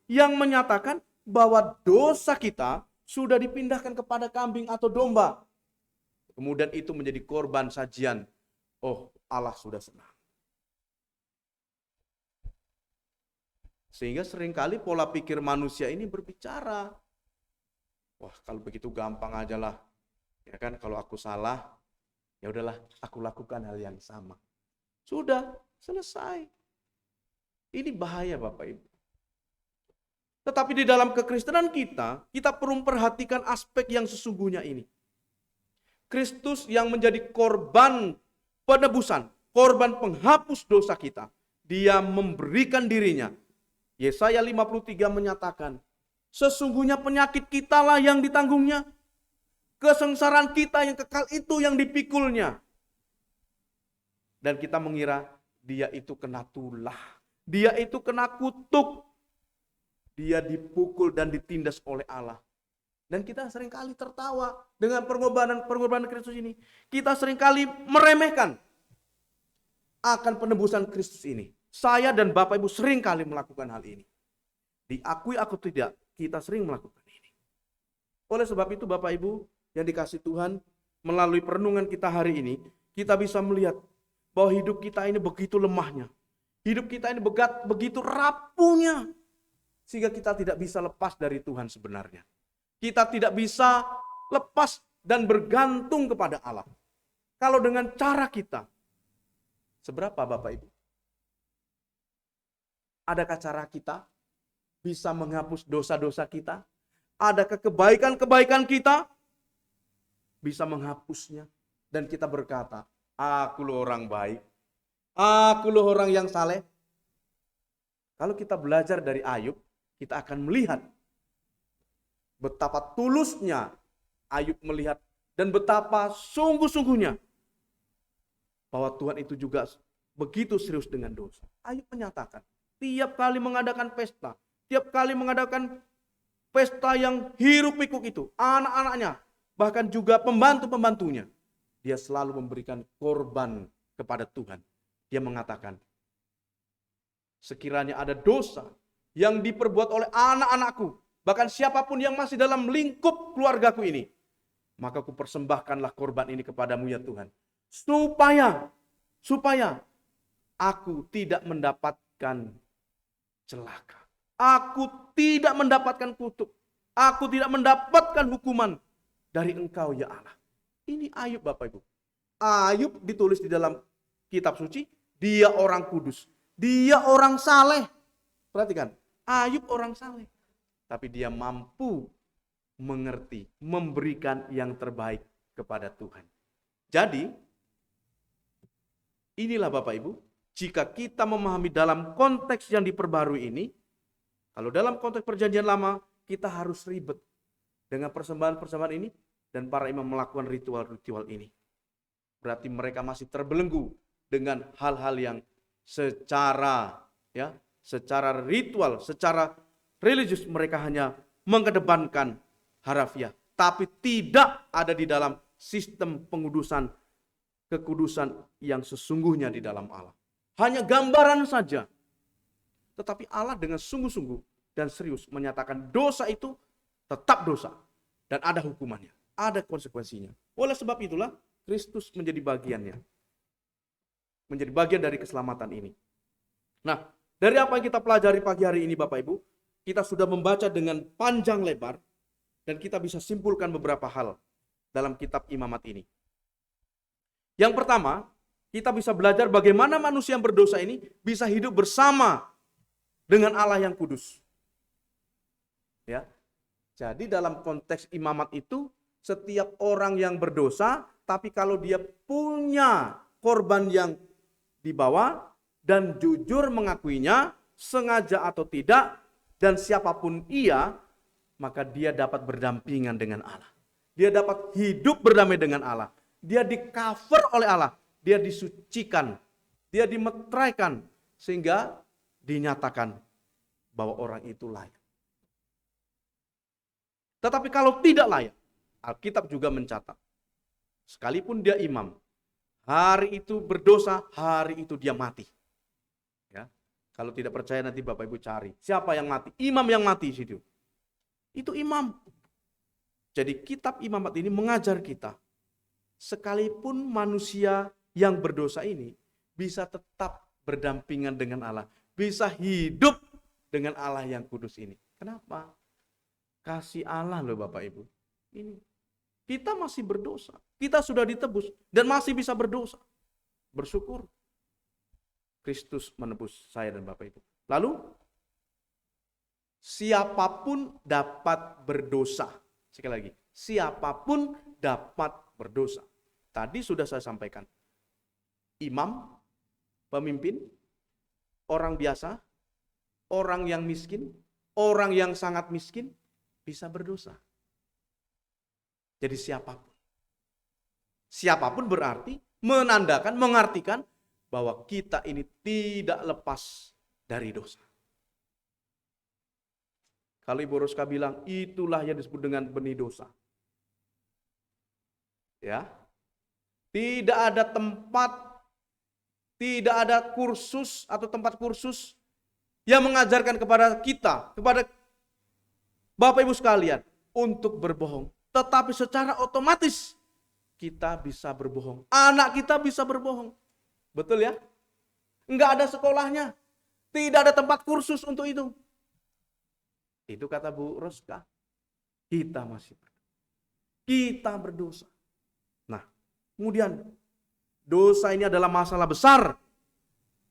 yang menyatakan bahwa dosa kita sudah dipindahkan kepada kambing atau domba. Kemudian itu menjadi korban sajian. Oh, Allah sudah senang. Sehingga seringkali pola pikir manusia ini berbicara, wah, kalau begitu gampang aja lah. Ya kan, kalau aku salah, ya udahlah, aku lakukan hal yang sama. Sudah, selesai. Ini bahaya Bapak Ibu. Tetapi di dalam kekristenan kita perlu memperhatikan aspek yang sesungguhnya ini. Kristus yang menjadi korban penebusan, korban penghapus dosa kita. Dia memberikan dirinya. Yesaya 53 menyatakan, sesungguhnya penyakit kitalah yang ditanggungnya. Kesengsaraan kita yang kekal itu yang dipikulnya. Dan kita mengira dia itu kena tulah. Dia itu kena kutuk. Dia dipukul dan ditindas oleh Allah. Dan kita seringkali tertawa dengan pengorbanan Kristus ini. Kita seringkali meremehkan akan penebusan Kristus ini. Saya dan Bapak Ibu seringkali melakukan hal ini. Diakui aku tidak, kita sering melakukan ini. Oleh sebab itu Bapak Ibu yang dikasihi Tuhan, melalui perenungan kita hari ini, kita bisa melihat bahwa hidup kita ini begitu lemahnya. Hidup kita ini begitu rapuhnya. Sehingga kita tidak bisa lepas dari Tuhan sebenarnya. Kita tidak bisa lepas dan bergantung kepada Allah. Kalau dengan cara kita, seberapa Bapak Ibu? Adakah cara kita bisa menghapus dosa-dosa kita? Adakah kebaikan-kebaikan kita bisa menghapusnya? dan kita berkata, aku loh orang baik, aku loh orang yang saleh. Kalau kita belajar dari Ayub, kita akan melihat betapa tulusnya Ayub melihat dan betapa sungguh-sungguhnya bahwa Tuhan itu juga begitu serius dengan dosa. Ayub menyatakan, tiap kali mengadakan pesta, tiap kali mengadakan pesta yang hiruk pikuk itu, anak-anaknya, bahkan juga pembantu-pembantunya, dia selalu memberikan korban kepada Tuhan. Dia mengatakan, sekiranya ada dosa yang diperbuat oleh anak-anakku, bahkan siapapun yang masih dalam lingkup keluargaku ini, maka ku persembahkanlah korban ini kepadamu ya Tuhan. Supaya aku tidak mendapatkan celaka. Aku tidak mendapatkan kutuk. Aku tidak mendapatkan hukuman dari Engkau ya Allah. Ini Ayub Bapak Ibu. Ayub ditulis di dalam kitab suci, dia orang kudus. Dia orang saleh. Perhatikan, Ayub orang saleh. Tapi dia mampu mengerti, memberikan yang terbaik kepada Tuhan. Jadi, inilah Bapak Ibu, jika kita memahami dalam konteks yang diperbarui ini, kalau dalam konteks perjanjian lama, kita harus ribet dengan persembahan-persembahan ini, dan para imam melakukan ritual-ritual ini. Berarti mereka masih terbelenggu dengan hal-hal yang secara ritual, secara religius mereka hanya mengedepankan harafiah, tapi tidak ada di dalam sistem pengudusan, kekudusan yang sesungguhnya di dalam Allah. Hanya gambaran saja. Tetapi Allah dengan sungguh-sungguh dan serius menyatakan dosa itu tetap dosa dan ada hukumannya, ada konsekuensinya. Oleh sebab itulah Kristus menjadi bagiannya. Menjadi bagian dari keselamatan ini. Nah, dari apa yang kita pelajari pagi hari ini Bapak Ibu, kita sudah membaca dengan panjang lebar dan kita bisa simpulkan beberapa hal dalam kitab Imamat ini. Yang pertama, kita bisa belajar bagaimana manusia yang berdosa ini bisa hidup bersama dengan Allah yang kudus. Ya. Jadi dalam konteks imamat itu, setiap orang yang berdosa, tapi kalau dia punya korban yang dibawa dan jujur mengakuinya, sengaja atau tidak, dan siapapun ia, maka dia dapat berdampingan dengan Allah. Dia dapat hidup berdamai dengan Allah. Dia di-cover oleh Allah. Dia disucikan. Dia dimeteraikan. Sehingga dinyatakan bahwa orang itu layak. Tetapi kalau tidak layak, Alkitab juga mencatat, sekalipun dia imam, hari itu berdosa, hari itu dia mati. Ya, kalau tidak percaya nanti Bapak Ibu cari, siapa yang mati? Imam yang mati situ. Itu imam. Jadi kitab Imamat ini mengajar kita, sekalipun manusia yang berdosa ini bisa tetap berdampingan dengan Allah, bisa hidup dengan Allah yang kudus ini. Kenapa? Kasih Allah loh Bapak Ibu. Ini kita masih berdosa. Kita sudah ditebus dan masih bisa berdosa. Bersyukur Kristus menebus saya dan Bapak Ibu. Lalu siapapun dapat berdosa. Sekali lagi, siapapun dapat berdosa. Tadi sudah saya sampaikan. Imam, pemimpin, orang biasa, orang yang miskin, orang yang sangat miskin, bisa berdosa. Jadi siapapun. Siapapun berarti menandakan, mengartikan bahwa kita ini tidak lepas dari dosa. Kalau Ibu Roska bilang, itulah yang disebut dengan benih dosa. Ya. Tidak ada tempat, tidak ada kursus atau tempat kursus yang mengajarkan kepada kita, kepada Bapak Ibu sekalian, untuk berbohong. Tetapi secara otomatis kita bisa berbohong. Anak kita bisa berbohong. Betul ya? Enggak ada sekolahnya. Tidak ada tempat kursus untuk itu. Itu kata Bu Roska. Kita masih berdosa. Kita berdosa. Nah, kemudian dosa ini adalah masalah besar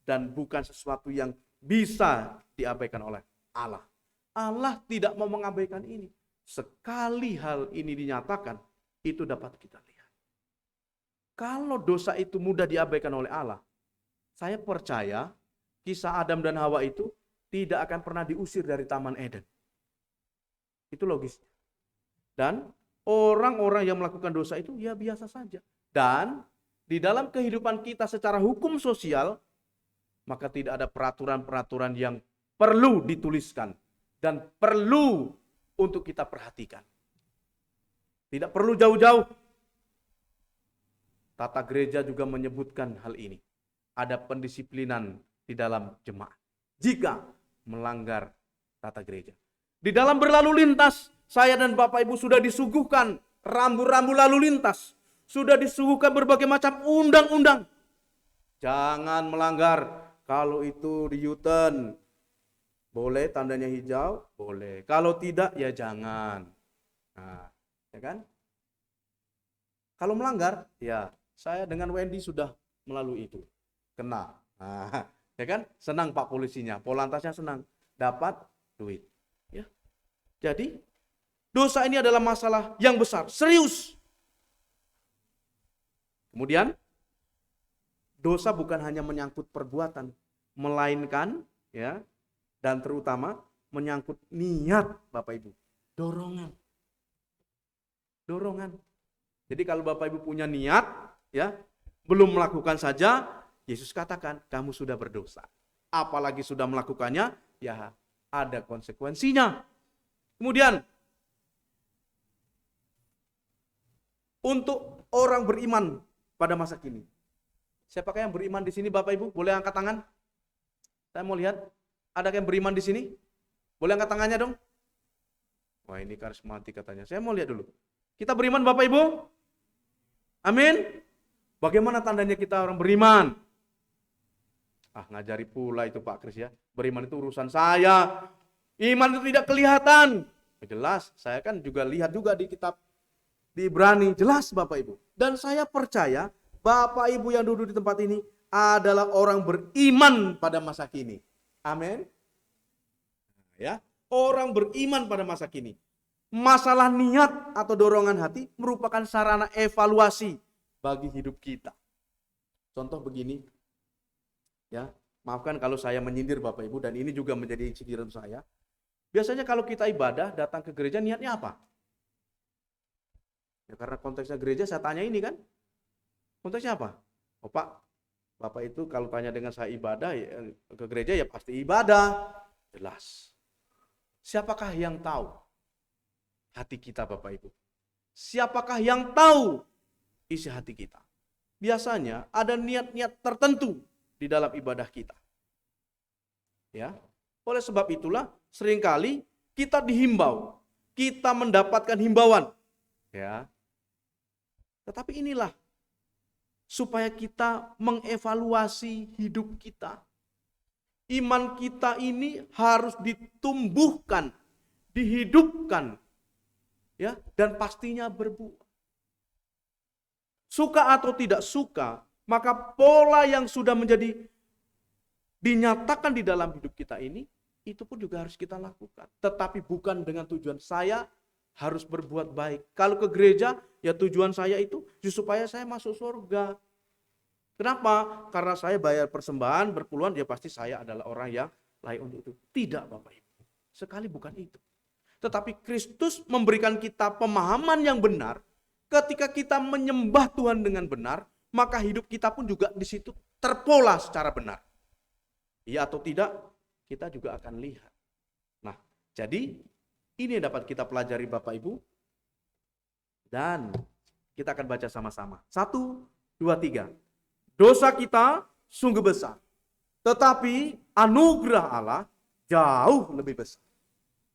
dan bukan sesuatu yang bisa diabaikan oleh Allah. Allah tidak mau mengabaikan ini. Sekali hal ini dinyatakan, itu dapat kita lihat. Kalau dosa itu mudah diabaikan oleh Allah, saya percaya kisah Adam dan Hawa itu tidak akan pernah diusir dari Taman Eden. Itu logis. Dan orang-orang yang melakukan dosa itu ya biasa saja. Dan di dalam kehidupan kita secara hukum sosial, maka tidak ada peraturan-peraturan yang perlu dituliskan dan perlu untuk kita perhatikan. Tidak perlu jauh-jauh. Tata gereja juga menyebutkan hal ini. Ada pendisiplinan di dalam jemaat jika melanggar tata gereja. Di dalam berlalu lintas, saya dan Bapak Ibu sudah disuguhkan rambu-rambu lalu lintas. Sudah disuguhkan berbagai macam undang-undang. Jangan melanggar. Kalau itu di U-turn, boleh tandanya hijau, boleh. Kalau tidak, ya jangan. Nah, ya kan? Kalau melanggar, ya saya dengan Wendy sudah melalui itu. Kena. Nah, ya kan? Senang Pak polisinya, Polantasnya senang. Dapat duit. Ya. Jadi, dosa ini adalah masalah yang besar, serius. Kemudian, dosa bukan hanya menyangkut perbuatan, melainkan ya, dan terutama menyangkut niat Bapak Ibu. Dorongan. Jadi kalau Bapak Ibu punya niat, ya, belum melakukan saja, Yesus katakan kamu sudah berdosa. Apalagi sudah melakukannya, ya ada konsekuensinya. Kemudian untuk orang beriman pada masa kini. Siapakah yang beriman di sini Bapak Ibu? Boleh angkat tangan? Saya mau lihat. Ada yang beriman di sini? Boleh angkat tangannya dong? Wah, ini karismatik katanya. Saya mau lihat dulu. Kita beriman Bapak Ibu? Amin. Bagaimana tandanya kita orang beriman? Ngajari pula itu Pak Kris ya. Beriman itu urusan saya. Iman itu tidak kelihatan. Jelas, saya kan juga lihat juga di kitab di Ibrani. Jelas Bapak Ibu. Dan saya percaya Bapak Ibu yang duduk di tempat ini adalah orang beriman pada masa kini. Amin. Ya, orang beriman pada masa kini. Masalah niat atau dorongan hati merupakan sarana evaluasi bagi hidup kita. Contoh begini, ya, maafkan kalau saya menyindir Bapak Ibu dan ini juga menjadi sindiran saya. Biasanya kalau kita ibadah datang ke gereja niatnya apa? Ya karena konteksnya gereja saya tanya ini kan. Konteksnya apa? Oh Pak, Bapak itu kalau tanya dengan saya ibadah ya, ke gereja ya pasti ibadah. Jelas. Siapakah yang tahu hati kita Bapak Ibu? Siapakah yang tahu isi hati kita? Biasanya ada niat-niat tertentu di dalam ibadah kita. Ya. Oleh sebab itulah seringkali kita dihimbau, kita mendapatkan himbauan. Ya. Tetapi inilah supaya kita mengevaluasi hidup kita. Iman kita ini harus ditumbuhkan, dihidupkan, ya, dan pastinya berbuah. Suka atau tidak suka, maka pola yang sudah menjadi dinyatakan di dalam hidup kita ini, itu pun juga harus kita lakukan. Tetapi bukan dengan tujuan saya harus berbuat baik. Kalau ke gereja, ya tujuan saya itu supaya saya masuk surga. Kenapa? Karena saya bayar persembahan berpuluhan, ya pasti saya adalah orang yang layak untuk itu. Tidak Bapak Ibu. Sekali bukan itu. Tetapi Kristus memberikan kita pemahaman yang benar. Ketika kita menyembah Tuhan dengan benar, maka hidup kita pun juga di situ terpola secara benar. Iya atau tidak, kita juga akan lihat. Nah, jadi ini yang dapat kita pelajari Bapak Ibu. Dan kita akan baca sama-sama. 1, 2, 3. Dosa kita sungguh besar, tetapi anugerah Allah jauh lebih besar.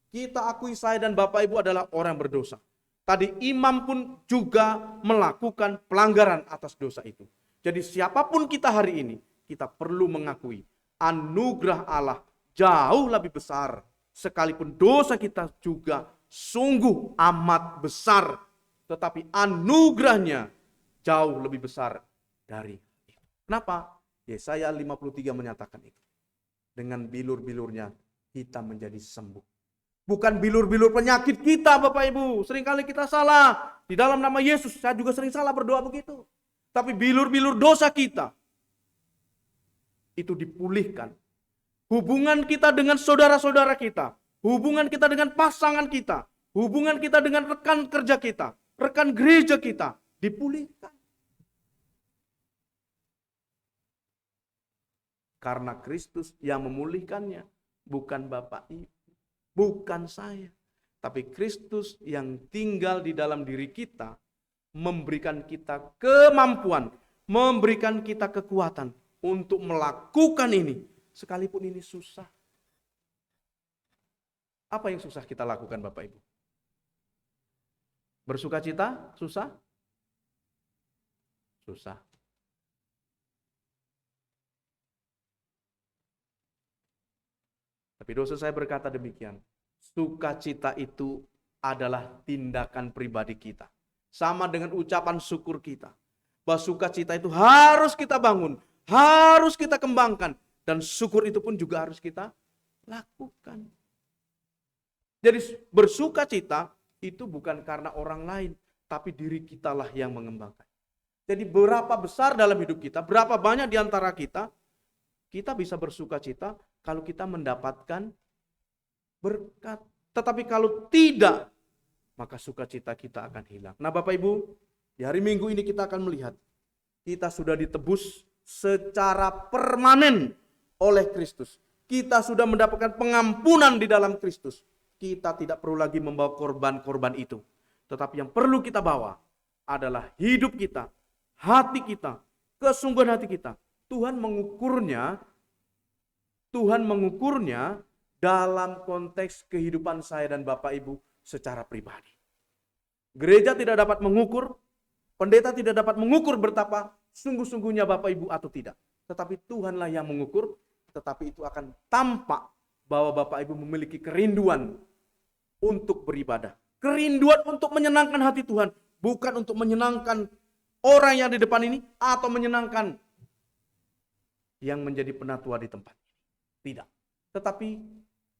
Kita akui saya dan Bapak Ibu adalah orang berdosa. Tadi imam pun juga melakukan pelanggaran atas dosa itu. Jadi siapapun kita hari ini, kita perlu mengakui anugerah Allah jauh lebih besar. Sekalipun dosa kita juga sungguh amat besar, tetapi anugerahnya jauh lebih besar dari. Kenapa? Yesaya 53 menyatakan itu. Dengan bilur-bilurnya kita menjadi sembuh. Bukan bilur-bilur penyakit kita Bapak Ibu. Seringkali kita salah. Di dalam nama Yesus saya juga sering salah berdoa begitu. Tapi bilur-bilur dosa kita itu dipulihkan. Hubungan kita dengan saudara-saudara kita, hubungan kita dengan pasangan kita, hubungan kita dengan rekan kerja kita, rekan gereja kita dipulihkan. Karena Kristus yang memulihkannya, bukan Bapak Ibu, bukan saya. Tapi Kristus yang tinggal di dalam diri kita, memberikan kita kemampuan, memberikan kita kekuatan untuk melakukan ini. Sekalipun ini susah. Apa yang susah kita lakukan Bapak Ibu? Bersukacita susah? Susah. Tapi dosa saya berkata demikian. Sukacita itu adalah tindakan pribadi kita. Sama dengan ucapan syukur kita. Bahwa sukacita itu harus kita bangun. Harus kita kembangkan. Dan syukur itu pun juga harus kita lakukan. Jadi bersukacita itu bukan karena orang lain. Tapi diri kitalah yang mengembangkan. Jadi berapa besar dalam hidup kita, berapa banyak di antara kita bisa bersukacita kalau kita mendapatkan berkat. Tetapi kalau tidak, maka sukacita kita akan hilang. Nah Bapak Ibu, di hari Minggu ini kita akan melihat, kita sudah ditebus secara permanen oleh Kristus. Kita sudah mendapatkan pengampunan di dalam Kristus. Kita tidak perlu lagi membawa korban-korban itu. Tetapi yang perlu kita bawa adalah hidup kita, hati kita, kesungguhan hati kita. Tuhan mengukurnya dalam konteks kehidupan saya dan Bapak Ibu secara pribadi. Gereja tidak dapat mengukur, pendeta tidak dapat mengukur betapa sungguh-sungguhnya Bapak Ibu atau tidak. Tetapi Tuhanlah yang mengukur, tetapi itu akan tampak bahwa Bapak Ibu memiliki kerinduan untuk beribadah. Kerinduan untuk menyenangkan hati Tuhan, bukan untuk menyenangkan orang yang di depan ini atau menyenangkan yang menjadi penatua di tempat ini. Tidak. Tetapi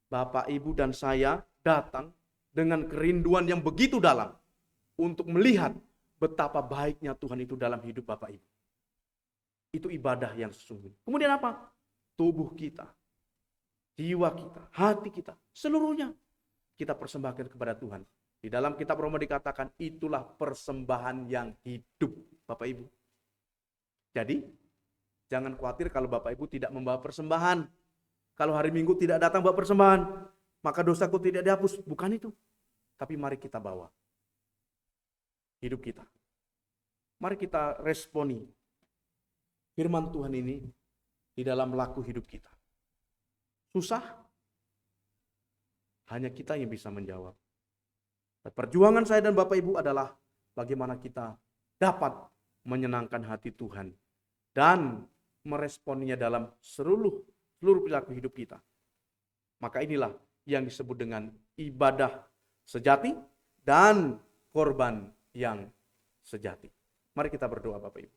Bapak, Ibu, dan saya datang dengan kerinduan yang begitu dalam untuk melihat betapa baiknya Tuhan itu dalam hidup Bapak Ibu. Itu ibadah yang sesungguhnya. Kemudian apa? Tubuh kita, jiwa kita, hati kita, seluruhnya kita persembahkan kepada Tuhan. Di dalam kitab Roma dikatakan itulah persembahan yang hidup, Bapak Ibu. Jadi, jangan khawatir kalau Bapak Ibu tidak membawa persembahan. Kalau hari Minggu tidak datang bawa persembahan, maka dosaku tidak dihapus. Bukan itu. Tapi mari kita bawa hidup kita. Mari kita responi firman Tuhan ini di dalam laku hidup kita. Susah? Hanya kita yang bisa menjawab. Perjuangan saya dan Bapak Ibu adalah bagaimana kita dapat menyenangkan hati Tuhan dan meresponnya dalam seluruh perilaku hidup kita. Maka inilah yang disebut dengan ibadah sejati dan korban yang sejati. Mari kita berdoa Bapak Ibu.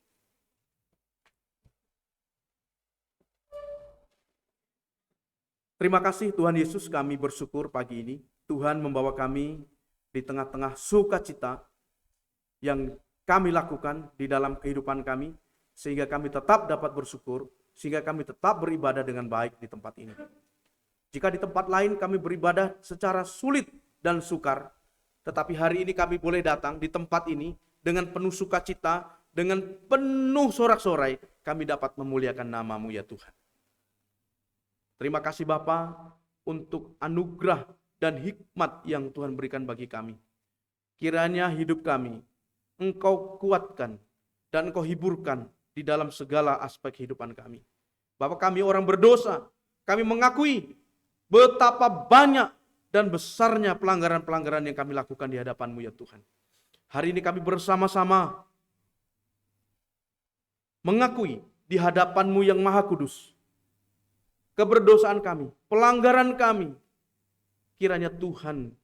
Terima kasih Tuhan Yesus, kami bersyukur pagi ini. Tuhan membawa kami di tengah-tengah sukacita yang kami lakukan di dalam kehidupan kami. Sehingga kami tetap dapat bersyukur, sehingga kami tetap beribadah dengan baik di tempat ini. Jika di tempat lain kami beribadah secara sulit dan sukar, tetapi hari ini kami boleh datang di tempat ini dengan penuh sukacita, dengan penuh sorak-sorai, kami dapat memuliakan nama-Mu ya Tuhan. Terima kasih Bapa untuk anugerah dan hikmat yang Tuhan berikan bagi kami. Kiranya hidup kami Engkau kuatkan dan Engkau hiburkan di dalam segala aspek kehidupan kami. Bapak, kami orang berdosa, kami mengakui betapa banyak dan besarnya pelanggaran-pelanggaran yang kami lakukan di hadapan-Mu ya Tuhan. Hari ini kami bersama-sama mengakui di hadapan-Mu yang Maha Kudus, keberdosaan kami, pelanggaran kami. Kiranya Tuhan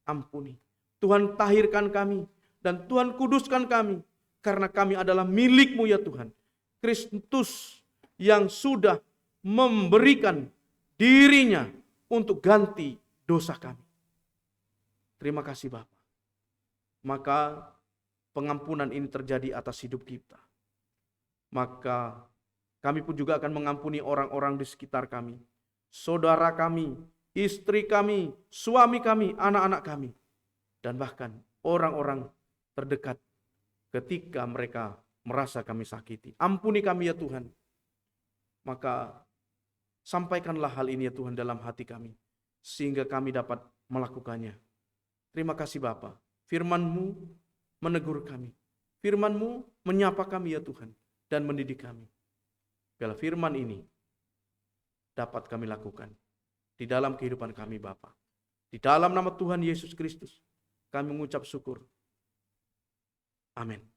ampuni, Tuhan tahirkan kami, dan Tuhan kuduskan kami. Karena kami adalah milik-Mu ya Tuhan. Kristus yang sudah memberikan dirinya untuk ganti dosa kami. Terima kasih Bapa. Maka pengampunan ini terjadi atas hidup kita. maka kami pun juga akan mengampuni orang-orang di sekitar kami, saudara kami, istri kami, suami kami, anak-anak kami, dan bahkan orang-orang terdekat ketika mereka merasa kami sakiti. Ampuni kami ya Tuhan. Maka sampaikanlah hal ini ya Tuhan dalam hati kami, sehingga kami dapat melakukannya. Terima kasih Bapa. Firman-Mu menegur kami. Firman-Mu menyapa kami ya Tuhan, dan mendidik kami. Biarlah firman ini dapat kami lakukan di dalam kehidupan kami Bapa. Di dalam nama Tuhan Yesus Kristus, kami mengucap syukur. Amin.